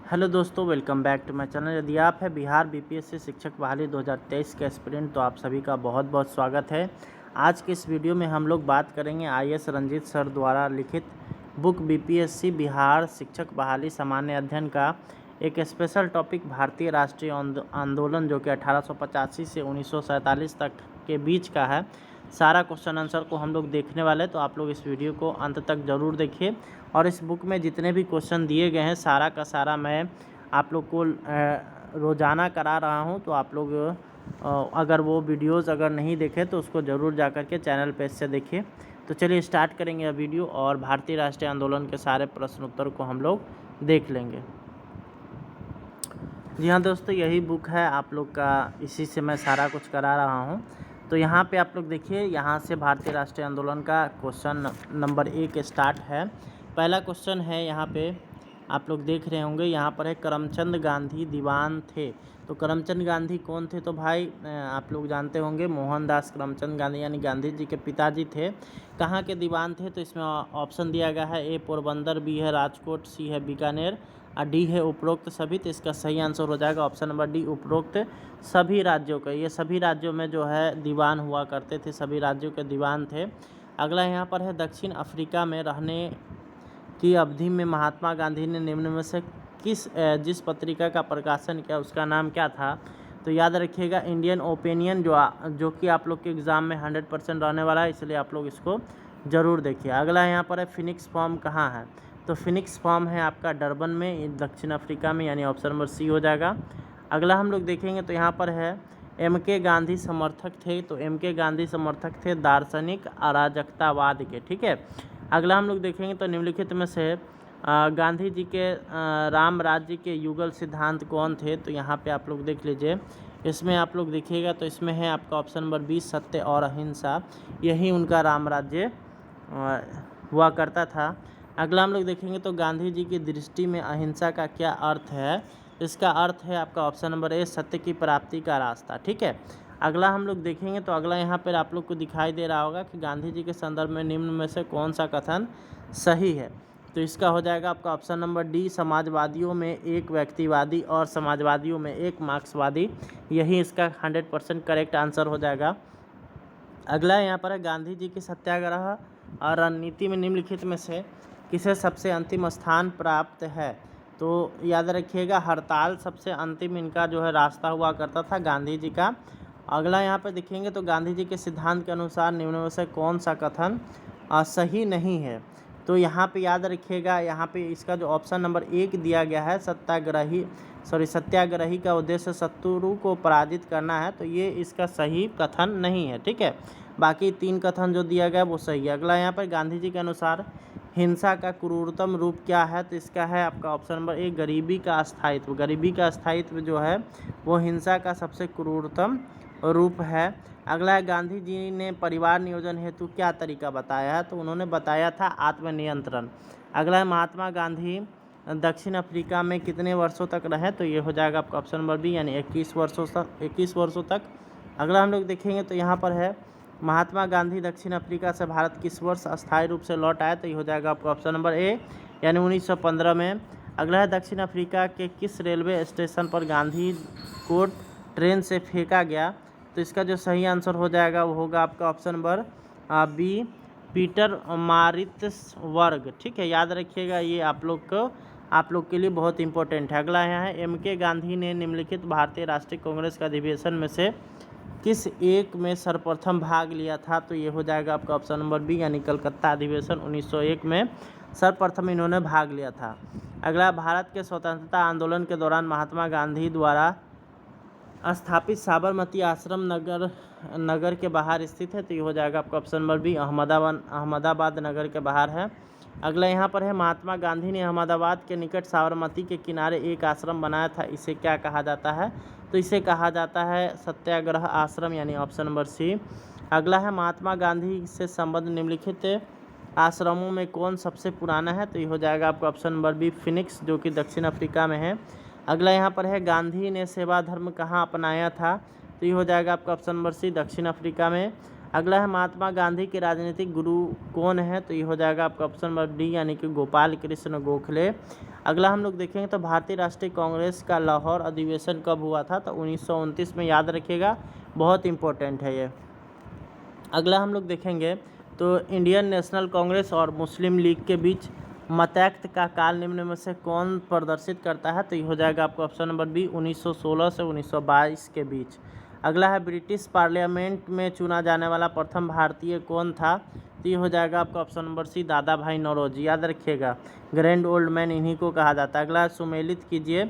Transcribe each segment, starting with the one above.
Hello दोस्तों, welcome back to my channel. यदि आप है बिहार बीपीएससी शिक्षक बहाली 2023 के एस्पिरेंट तो आप सभी का बहुत बहुत स्वागत है। आज के इस वीडियो में हम लोग बात करेंगे आईएएस रंजीत सर द्वारा लिखित बुक बीपीएससी बिहार शिक्षक बहाली सामान्य अध्ययन का एक स्पेशल टॉपिक भारतीय राष्ट्रीय आंदोलन जो कि 1885 से 1947 तक के बीच का है। सारा क्वेश्चन आंसर को हम लोग देखने वाले हैं, तो आप लोग इस वीडियो को अंत तक ज़रूर देखिए। और इस बुक में जितने भी क्वेश्चन दिए गए हैं सारा का सारा मैं आप लोग को रोज़ाना करा रहा हूं, तो आप लोग अगर वो वीडियोस अगर नहीं देखे तो उसको ज़रूर जा कर के चैनल पेज से देखिए। तो चलिए स्टार्ट करेंगे यह वीडियो और भारतीय राष्ट्रीय आंदोलन के सारे प्रश्न उत्तर को हम लोग देख लेंगे। जी हाँ दोस्तों, यही बुक है आप लोग का, इसी से मैं सारा कुछ करा रहा हूँ। तो यहाँ पे आप लोग देखिए, यहाँ से भारतीय राष्ट्रीय आंदोलन का क्वेश्चन नंबर 1 स्टार्ट है। पहला क्वेश्चन है, यहाँ पे आप लोग देख रहे होंगे, यहाँ पर है करमचंद गांधी दीवान थे। तो करमचंद गांधी कौन थे? तो भाई आप लोग जानते होंगे मोहनदास करमचंद गांधी यानी गांधी जी के पिताजी थे। कहाँ के दीवान थे? तो इसमें ऑप्शन दिया गया है ए पोरबंदर, बी है राजकोट, सी है बीकानेर और डी है उपरोक्त सभी। तो इसका सही आंसर हो जाएगा ऑप्शन नंबर डी, उपरोक्त सभी राज्यों का। ये सभी राज्यों में जो है दीवान हुआ करते थे, सभी राज्यों के दीवान थे। अगला यहाँ पर है दक्षिण अफ्रीका में रहने की अवधि में महात्मा गांधी ने निम्न में से जिस पत्रिका का प्रकाशन किया उसका नाम क्या था? तो याद रखिएगा इंडियन ओपिनियन, जो कि आप लोग के एग्ज़ाम में 100% रहने वाला है, इसलिए आप लोग इसको ज़रूर देखिए। अगला यहाँ पर है फिनिक्स फॉर्म कहाँ है? तो फिनिक्स फॉर्म है आपका डरबन में, दक्षिण अफ्रीका में, यानी ऑप्शन नंबर सी हो जाएगा। अगला हम लोग देखेंगे तो यहाँ पर है एम.के. गांधी समर्थक थे। तो एम.के. गांधी समर्थक थे दार्शनिक अराजकतावाद के, ठीक है। अगला हम लोग देखेंगे तो निम्नलिखित में से गांधी जी के राम राज्य के युगल सिद्धांत कौन थे? तो यहाँ पे आप लोग देख लीजिए, इसमें आप लोग देखिएगा तो इसमें है आपका ऑप्शन नंबर 20 सत्य और अहिंसा, यही उनका राम राज्य हुआ करता था। अगला हम लोग देखेंगे तो गांधी जी की दृष्टि में अहिंसा का क्या अर्थ है? इसका अर्थ है आपका ऑप्शन नंबर ए सत्य की प्राप्ति का रास्ता, ठीक है। अगला हम लोग देखेंगे तो अगला यहाँ पर आप लोग को दिखाई दे रहा होगा कि गांधी जी के संदर्भ में निम्न में से कौन सा कथन सही है? तो इसका हो जाएगा आपका ऑप्शन नंबर डी, समाजवादियों में एक व्यक्तिवादी और समाजवादियों में एक मार्क्सवादी, यही इसका 100% करेक्ट आंसर हो जाएगा। अगला यहाँ पर है गांधी जी की सत्याग्रह और रणनीति में निम्नलिखित में से किसे सबसे अंतिम स्थान प्राप्त है? तो याद रखिएगा हड़ताल सबसे अंतिम इनका जो है रास्ता हुआ करता था गांधी जी का। अगला यहाँ पे देखेंगे तो गांधी जी के सिद्धांत के अनुसार निम्न में से कौन सा कथन सही नहीं है? तो यहाँ पे याद रखिएगा, यहाँ पे इसका जो ऑप्शन नंबर 1 दिया गया है सत्याग्रही का उद्देश्य शत्रु को पराजित करना है, तो ये इसका सही कथन नहीं है, ठीक है। बाकी 3 कथन जो दिया गया वो सही है। अगला यहाँ पर गांधी जी के अनुसार हिंसा का क्रूरतम रूप क्या है? तो इसका है आपका ऑप्शन नंबर 1 गरीबी का अस्थायित्व। गरीबी का अस्थायित्व जो है वो हिंसा का सबसे क्रूरतम रूप है। अगला है गांधी जी ने परिवार नियोजन हेतु क्या तरीका बताया है? तो उन्होंने बताया था आत्मनियंत्रण। अगला है महात्मा गांधी दक्षिण अफ्रीका में कितने वर्षों तक रहे? तो ये हो जाएगा आपका ऑप्शन नंबर बी, यानी 21 वर्षों तक। अगला हम लोग देखेंगे तो यहाँ पर है महात्मा गांधी दक्षिण अफ्रीका से भारत किस वर्ष अस्थायी रूप से लौट आए? तो ये हो जाएगा आपका ऑप्शन नंबर ए, यानी 1915 में। अगला है दक्षिण अफ्रीका के किस रेलवे स्टेशन पर गांधी को ट्रेन से फेंका गया? तो इसका जो सही आंसर हो जाएगा वो होगा आपका ऑप्शन नंबर बी, पीटर मारित्सबर्ग, ठीक है। याद रखिएगा, ये आप लोग के लिए बहुत इंपॉर्टेंट है। अगला यहाँ है एम.के. गांधी ने निम्नलिखित भारतीय राष्ट्रीय कांग्रेस का अधिवेशन में से किस एक में सर्वप्रथम भाग लिया था? तो ये हो जाएगा आपका ऑप्शन नंबर बी, यानी कलकत्ता अधिवेशन 1901 में सर्वप्रथम इन्होंने भाग लिया था। अगला भारत के स्वतंत्रता आंदोलन के दौरान महात्मा गांधी द्वारा स्थापित साबरमती आश्रम नगर के बाहर स्थित है। तो ये हो जाएगा आपका ऑप्शन नंबर बी, अहमदाबाद नगर के बाहर है। अगला यहाँ पर है महात्मा गांधी ने अहमदाबाद के निकट साबरमती के किनारे एक आश्रम बनाया था, इसे क्या कहा जाता है? तो इसे कहा जाता है सत्याग्रह आश्रम, यानी ऑप्शन नंबर सी। अगला है महात्मा गांधी से संबद्ध निम्नलिखित आश्रमों में कौन सबसे पुराना है? तो ये हो जाएगा आपका ऑप्शन नंबर बी, फिनिक्स, जो कि दक्षिण अफ्रीका में है। अगला यहाँ पर है गांधी ने सेवा धर्म कहाँ अपनाया था? तो ये हो जाएगा आपका ऑप्शन नंबर सी, दक्षिण अफ्रीका में। अगला है महात्मा गांधी के राजनीतिक गुरु कौन है, तो ये हो जाएगा आपका ऑप्शन नंबर डी यानी कि गोपाल कृष्ण गोखले। अगला हम लोग देखेंगे तो भारतीय राष्ट्रीय कांग्रेस का लाहौर अधिवेशन कब हुआ था, तो 1929 में, याद रखिएगा, बहुत इंपॉर्टेंट है ये। अगला हम लोग देखेंगे तो इंडियन नेशनल कांग्रेस और मुस्लिम लीग के बीच मतैक्ट का काल निम्न में से कौन प्रदर्शित करता है, तो ये हो जाएगा आपका ऑप्शन नंबर बी 1916 से 1922 के बीच। अगला है ब्रिटिश पार्लियामेंट में चुना जाने वाला प्रथम भारतीय कौन था, तो ये हो जाएगा आपका ऑप्शन नंबर सी दादा भाई नौरोजी, याद रखिएगा, ग्रैंड ओल्ड मैन इन्हीं को कहा जाता है। अगला है सुमेलित कीजिए,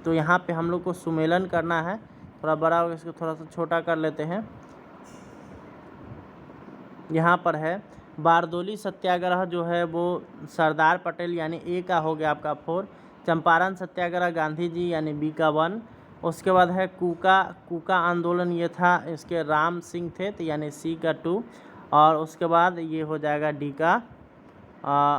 तो यहाँ पे हम लोग को सुमेलन करना है, थोड़ा बड़ा होगा, इसको थोड़ा सा छोटा कर लेते हैं। यहाँ पर है बारदोली सत्याग्रह जो है वो सरदार पटेल यानी ए का हो गया आपका 4, चंपारण सत्याग्रह गांधी जी यानी बी का 1, उसके बाद है कूका आंदोलन, ये था इसके राम सिंह थे, तो यानी सी का 2, और उसके बाद ये हो जाएगा डी का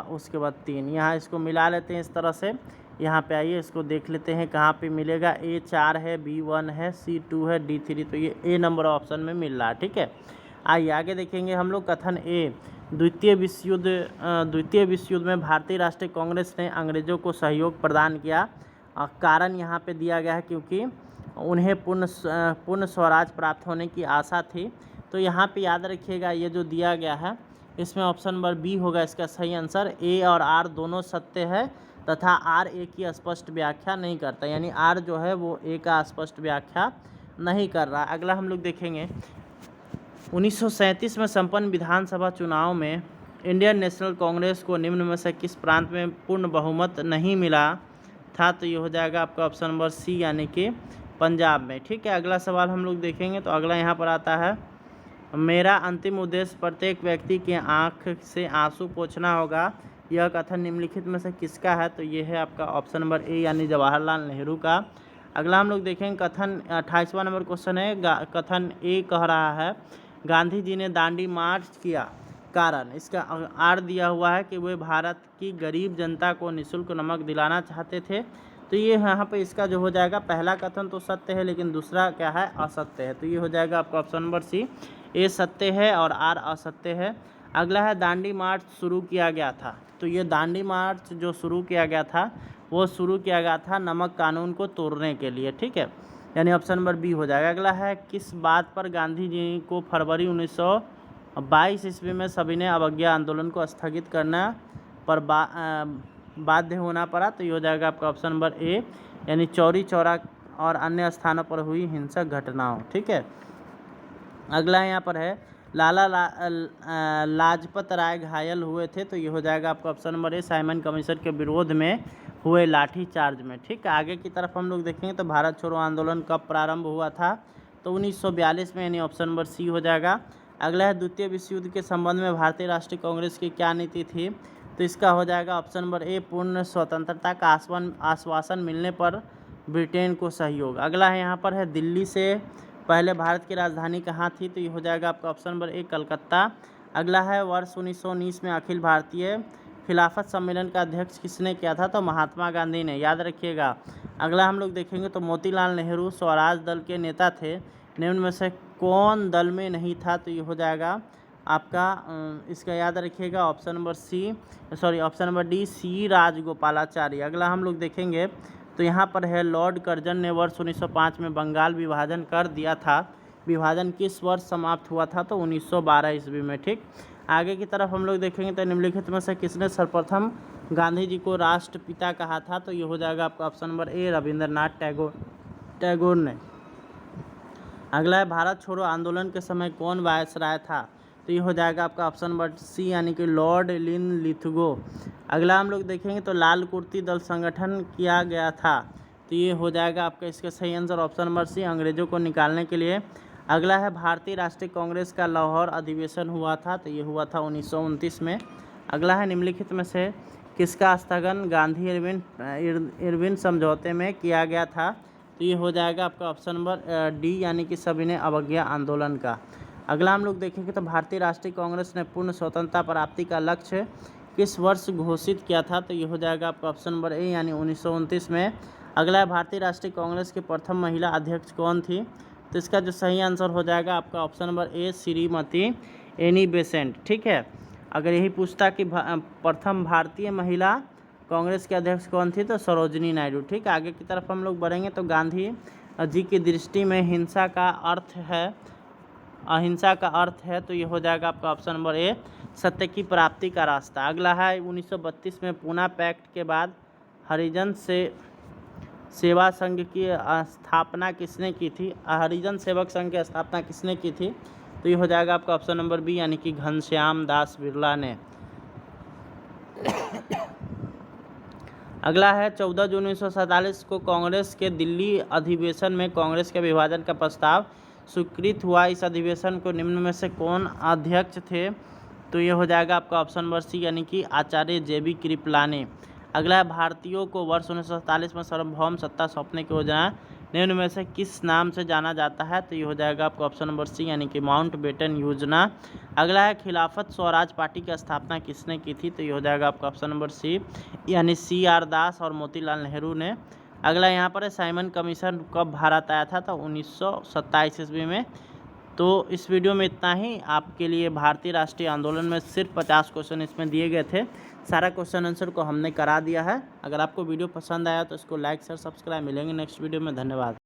उसके बाद 3। यहाँ इसको मिला लेते हैं इस तरह से। यहाँ पे आइए इसको देख लेते हैं कहाँ पे मिलेगा। ए 4 है, बी 1 है, सी 2 है, डी 3, तो ये ए नंबर ऑप्शन में मिल रहा है। ठीक है, आइए आगे देखेंगे हम लोग। कथन ए, द्वितीय विश्व युद्ध में भारतीय राष्ट्रीय कांग्रेस ने अंग्रेजों को सहयोग प्रदान किया। कारण यहाँ पे दिया गया है क्योंकि उन्हें पूर्ण स्वराज प्राप्त होने की आशा थी। तो यहाँ पे याद रखिएगा ये जो दिया गया है इसमें ऑप्शन नंबर बी होगा इसका सही आंसर। ए और आर दोनों सत्य है तथा आर ए की स्पष्ट व्याख्या नहीं करता, यानी आर जो है वो ए का स्पष्ट व्याख्या नहीं कर रहा। अगला हम लोग देखेंगे 1937 में संपन्न विधानसभा चुनाव में इंडियन नेशनल कांग्रेस को निम्न में से किस प्रांत में पूर्ण बहुमत नहीं मिला था, तो ये हो जाएगा आपका ऑप्शन नंबर सी यानी कि पंजाब में। ठीक है, अगला सवाल हम लोग देखेंगे तो अगला यहाँ पर आता है, मेरा अंतिम उद्देश्य प्रत्येक व्यक्ति की आंख से आंसू पोंछना होगा, यह कथन निम्नलिखित में से किसका है, तो ये है आपका ऑप्शन नंबर ए यानी जवाहरलाल नेहरू का। अगला हम लोग देखेंगे कथन 28वां नंबर क्वेश्चन है। कथन ए कह रहा है गांधी जी ने दांडी मार्च किया, कारण इसका आर दिया हुआ है कि वे भारत की गरीब जनता को निःशुल्क नमक दिलाना चाहते थे। तो ये यहाँ पे इसका जो हो जाएगा, पहला कथन तो सत्य है लेकिन दूसरा क्या है, असत्य है। तो ये हो जाएगा आपका ऑप्शन नंबर सी, ए सत्य है और आर असत्य है। अगला है दांडी मार्च शुरू किया गया था, तो ये दांडी मार्च जो शुरू किया गया था वो शुरू किया गया था नमक कानून को तोड़ने के लिए। ठीक है, यानी ऑप्शन नंबर बी हो जाएगा। अगला है किस बात पर गांधी जी को फरवरी 1922 ईस्वी में सविनय अवज्ञा आंदोलन को स्थगित करना पर बाध्य होना पड़ा, तो ये हो जाएगा आपका ऑप्शन नंबर ए यानी चौरी चौरा और अन्य स्थानों पर हुई हिंसक घटनाओं। ठीक है, अगला यहाँ पर है लाला लाजपत राय घायल हुए थे, तो ये हो जाएगा आपका option number A Simon commission के विरोध में हुए लाठी चार्ज में। ठीक है, आगे की तरफ हम लोग देखेंगे तो भारत छोड़ो आंदोलन कब प्रारंभ हुआ था, तो 1942 में, यानी ऑप्शन नंबर सी हो जाएगा। अगला है द्वितीय विश्व युद्ध के संबंध में भारतीय राष्ट्रीय कांग्रेस की क्या नीति थी, तो इसका हो जाएगा ऑप्शन नंबर ए पूर्ण स्वतंत्रता का आश्वासन मिलने पर ब्रिटेन को सहयोग। अगला है यहाँ पर है दिल्ली से पहले भारत की राजधानी कहाँ थी, तो ये हो जाएगा आपका ऑप्शन नंबर ए कलकत्ता। अगला है वर्ष 1919 में अखिल भारतीय खिलाफत सम्मेलन का अध्यक्ष किसने किया था, तो महात्मा गांधी ने, याद रखिएगा। अगला हम लोग देखेंगे तो मोतीलाल नेहरू स्वराज दल के नेता थे, निम्न में से कौन दल में नहीं था, तो ये हो जाएगा आपका इसका याद रखिएगा option number D C Rajagopalachari. अगला हम लोग देखेंगे तो यहाँ पर है लॉर्ड कर्जन ने वर्ष 1905 में बंगाल विभाजन कर दिया था, विभाजन किस वर्ष समाप्त हुआ था, तो 1912 ईस्वी में। ठीक, आगे की तरफ हम लोग देखेंगे तो निम्नलिखित में से किसने सर्वप्रथम गांधी जी को राष्ट्रपिता कहा था, तो ये हो जाएगा आपका option number A Rabindranath Tagore ने। अगला है भारत छोड़ो आंदोलन के समय कौन वायसराय था, तो ये हो जाएगा आपका ऑप्शन नंबर सी यानी कि लॉर्ड लिनलिथगो। अगला हम लोग देखेंगे तो लाल कुर्ती दल संगठन किया गया था, तो ये हो जाएगा आपका इसका सही आंसर ऑप्शन नंबर सी अंग्रेजों को निकालने के लिए। अगला है भारतीय राष्ट्रीय कांग्रेस का लाहौर अधिवेशन हुआ था, तो ये हुआ था 1929 में। अगला है निम्नलिखित में से किसका स्थगन गांधी इरविन समझौते में किया गया था, तो ये हो जाएगा आपका ऑप्शन नंबर डी यानी कि सविनय अवज्ञा आंदोलन का। अगला हम लोग देखेंगे तो भारतीय राष्ट्रीय कांग्रेस ने पूर्ण स्वतंत्रता प्राप्ति का लक्ष्य किस वर्ष घोषित किया था, तो ये हो जाएगा आपका ऑप्शन नंबर ए यानी 1929 में। अगला है भारतीय राष्ट्रीय कांग्रेस के प्रथम महिला अध्यक्ष कौन थी, तो इसका जो सही आंसर हो जाएगा आपका option number A, Shrimati Annie Besant. ठीक है, अगर यही पूछता कि प्रथम भारतीय महिला कांग्रेस के अध्यक्ष कौन थी, तो सरोजिनी नायडू। ठीक है, आगे की तरफ हम लोग बढ़ेंगे तो गांधी जी की दृष्टि में हिंसा का अर्थ है, अहिंसा का अर्थ है, तो ये हो जाएगा आपका ऑप्शन नंबर ए, सत्य की प्राप्ति का रास्ता। अगला है 1932 में पूना पैक्ट के बाद हरिजन सेवा संघ की स्थापना किसने की थी? हरिजन सेवक संघ की स्थापना किसने की थी? तो ये हो जाएगा आपका ऑप्शन नंबर बी, यानी कि घनश्याम दास बिरला ने। अगला है 14 जून 1947 को कांग्रेस के दिल्ली अधिवेशन में कांग्रेस के विभाजन का प्रस्ताव स्वीकृत हुआ। इस अधिवेशन को निम्न में से कौन अध्यक्ष थे? तो ये हो जाएगा आपका ऑप्शन नंबर सी, यानी कि आचार्य JB कृपलानी। अगला है भारतीयों को वर्ष 1947 में सार्वभौम सत्ता सौंपने की योजना निम्न में से किस नाम से जाना जाता है? तो ये हो जाएगा आपका ऑप्शन नंबर सी, यानी कि माउंटबेटन योजना। अगला है खिलाफत स्वराज पार्टी की स्थापना किसने की थी? तो ये हो जाएगा आपका ऑप्शन नंबर सी, यानी CR दास और मोतीलाल नेहरू ने। अगला यहाँ पर है साइमन कमीशन कब भारत आया था? तो 1927 ईस्वी में। तो इस वीडियो में इतना ही। आपके लिए भारतीय राष्ट्रीय आंदोलन में सिर्फ 50 क्वेश्चन इसमें दिए गए थे। सारा क्वेश्चन आंसर को हमने करा दिया है। अगर आपको वीडियो पसंद आया तो इसको लाइक शेयर सब्सक्राइब। मिलेंगे नेक्स्ट वीडियो में। धन्यवाद।